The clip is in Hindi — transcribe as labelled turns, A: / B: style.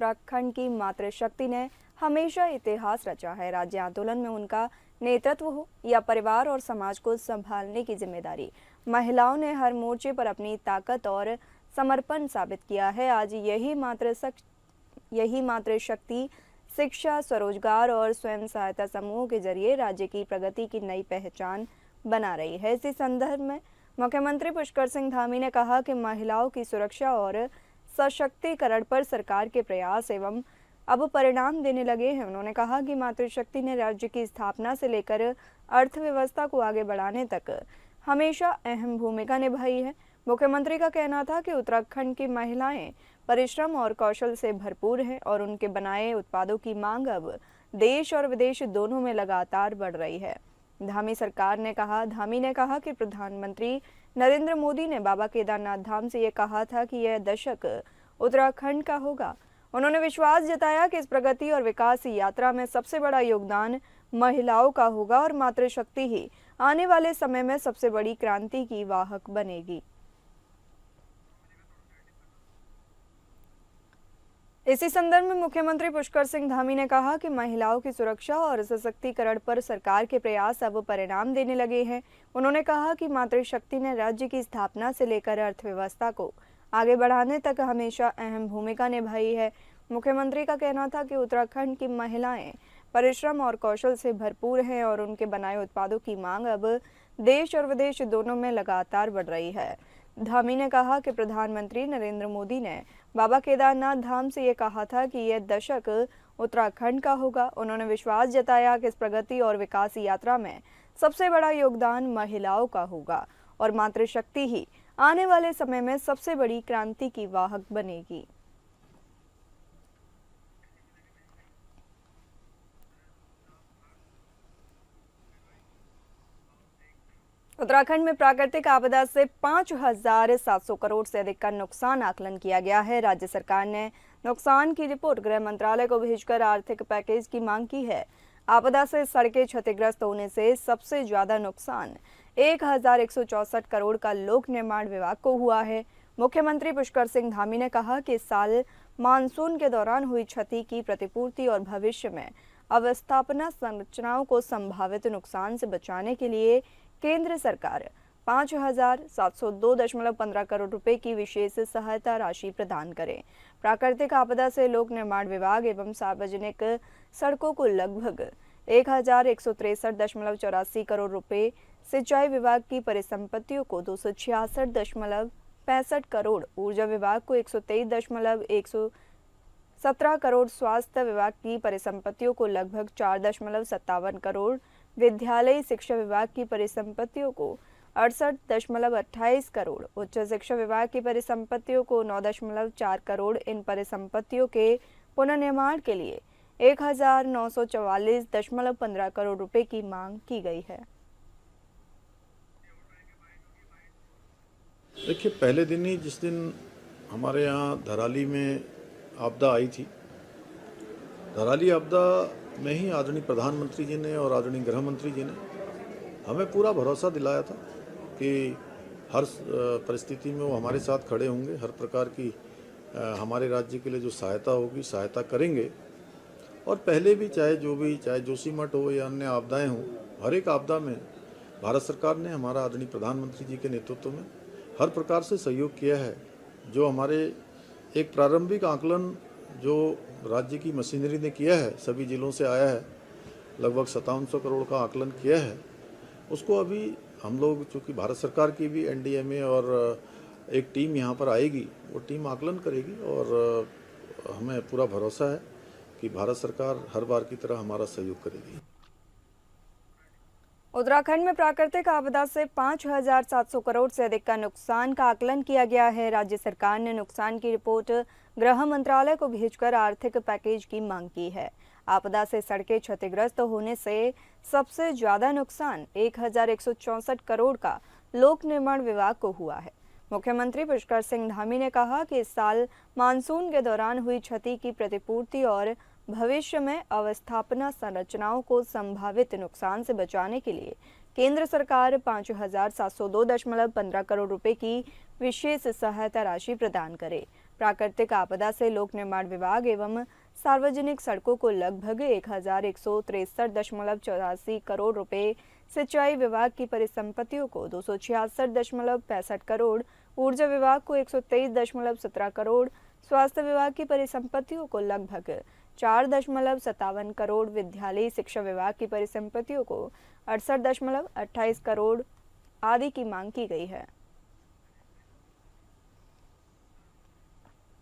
A: उत्तराखंड की मातृशक्ति ने हमेशा इतिहास रचा है। राज्य आंदोलन में उनका नेतृत्व हो या परिवार और समाज को संभालने की जिम्मेदारी, महिलाओं ने हर मोर्चे पर अपनी ताकत और समर्पण साबित किया है। आज यही मातृशक्ति शिक्षा, स्वरोजगार और स्वयं सहायता समूहों के जरिए राज्य की प्रगति की नई पहचान बना रही है। इसी संदर्भ में मुख्यमंत्री पुष्कर सिंह धामी ने कहा कि महिलाओं की सुरक्षा और सशक्तिकरण पर सरकार के प्रयास एवं अब परिणाम देने लगे हैं। उन्होंने कहा कि मातृशक्ति ने राज्य की स्थापना से लेकर अर्थव्यवस्था को आगे बढ़ाने तक हमेशा अहम भूमिका निभाई है। मुख्यमंत्री का कहना था कि उत्तराखंड की महिलाएं परिश्रम और कौशल से भरपूर हैं और उनके बनाए उत्पादों की मांग अब देश और विदेश दोनों में लगातार बढ़ रही है। धामी ने कहा कि प्रधानमंत्री नरेंद्र मोदी ने बाबा केदारनाथ धाम से ये कहा था कि यह दशक उत्तराखंड का होगा। उन्होंने विश्वास जताया कि इस प्रगति और विकास यात्रा में सबसे बड़ा योगदान महिलाओं का होगा और मातृशक्ति ही आने वाले समय में सबसे बड़ी क्रांति की वाहक बनेगी। इसी संदर्भ में मुख्यमंत्री पुष्कर सिंह धामी ने कहा कि महिलाओं की सुरक्षा और सशक्तिकरण पर सरकार के प्रयास अब परिणाम देने लगे हैं। उन्होंने कहा कि मातृशक्ति ने राज्य की स्थापना से लेकर अर्थव्यवस्था को आगे बढ़ाने तक हमेशा अहम भूमिका निभाई है। मुख्यमंत्री का कहना था कि उत्तराखंड की महिलाएं परिश्रम और कौशल से भरपूर हैं और उनके बनाए उत्पादों की मांग अब देश और विदेश दोनों में लगातार बढ़ रही है। धामी ने कहा कि प्रधानमंत्री नरेंद्र मोदी ने बाबा केदारनाथ धाम से ये कहा था कि यह दशक उत्तराखंड का होगा। उन्होंने विश्वास जताया कि इस प्रगति और विकास यात्रा में सबसे बड़ा योगदान महिलाओं का होगा और मातृशक्ति ही आने वाले समय में सबसे बड़ी क्रांति की वाहक बनेगी। उत्तराखंड में प्राकृतिक आपदा से 5,700 करोड़ से अधिक का नुकसान आकलन किया गया है। राज्य सरकार ने नुकसान की रिपोर्ट गृह मंत्रालय को भेजकर आर्थिक पैकेज की मांग की है। आपदा से सड़कें क्षतिग्रस्त होने से सबसे ज्यादा नुकसान 1,164 करोड़ का लोक निर्माण विभाग को हुआ है। मुख्यमंत्री पुष्कर सिंह धामी ने कहा कि इस साल मानसून के दौरान हुई क्षति की प्रतिपूर्ति और भविष्य में अवस्थापना संरचनाओं को संभावित नुकसान से बचाने के लिए केंद्र सरकार 5,702.15 करोड़ रुपए की विशेष सहायता राशि प्रदान करे। प्राकृतिक आपदा से लोक निर्माण विभाग एवं सार्वजनिक सड़कों को लगभग 1,163.84 करोड़ रुपए, सिंचाई विभाग की परिसंपत्तियों को 266.65 करोड़, ऊर्जा विभाग को 123.117 करोड़, स्वास्थ्य विभाग की परिसंपत्तियों को लगभग 4.57 करोड़, विद्यालय शिक्षा विभाग की परिसंपत्तियों को 68.28 करोड़, उच्च शिक्षा विभाग की परिसंपत्तियों को 9.4 करोड़। इन परिसंपत्तियों के पुनर्निर्माण के लिए 1,944.15 करोड़ रुपए की मांग की गई है।
B: देखिए, पहले दिन ही जिस दिन हमारे यहाँ धराली में आपदा आई थी, धराली आपदा में ही आदरणीय प्रधानमंत्री जी ने और आदरणीय गृह मंत्री जी ने हमें पूरा भरोसा दिलाया था कि हर परिस्थिति में वो हमारे साथ खड़े होंगे, हर प्रकार की हमारे राज्य के लिए जो सहायता होगी सहायता करेंगे। और पहले भी चाहे जोशीमठ हो या अन्य आपदाएं हों, हर एक आपदा में भारत सरकार ने हमारा आदरणीय प्रधानमंत्री जी के नेतृत्व में हर प्रकार से सहयोग किया है। जो हमारे एक प्रारंभिक आकलन जो राज्य की मशीनरी ने किया है, सभी जिलों से आया है, लगभग 5700 करोड़ का आकलन किया है। उसको अभी हम लोग, चूँकि भारत सरकार की भी NDMA और एक टीम यहाँ पर आएगी, वो टीम आकलन करेगी और हमें पूरा भरोसा है कि भारत सरकार हर बार की तरह हमारा सहयोग करेगी।
A: उत्तराखंड में प्राकृतिक आपदा से 5,700 करोड़ से अधिक का नुकसान का आकलन किया गया है। राज्य सरकार ने नुकसान की रिपोर्ट गृह मंत्रालय को भेजकर आर्थिक पैकेज की मांग की है। आपदा से सड़कें क्षतिग्रस्त होने से सबसे ज्यादा नुकसान 1,164 करोड़ का लोक निर्माण विभाग को हुआ है। मुख्यमंत्री पुष्कर सिंह धामी ने कहा कि इस साल मानसून के दौरान हुई क्षति की प्रतिपूर्ति और भविष्य में अवस्थापना संरचनाओं को संभावित नुकसान से बचाने के लिए केंद्र सरकार 5,702.15 करोड़ रुपए की विशेष सहायता राशि प्रदान करे। प्राकृतिक आपदा से लोक निर्माण विभाग एवं सार्वजनिक सड़कों को लगभग 1163.84 करोड़ रुपए, सिंचाई विभाग की परिसंपत्तियों को 266.65 करोड़, ऊर्जा विभाग को 123.17 करोड़, स्वास्थ्य विभाग की परिसंपत्तियों को लगभग 4.57 करोड़, विद्यालय शिक्षा विभाग की परिसंपत्तियों को 68.28 करोड़ आदि की मांग की गई है।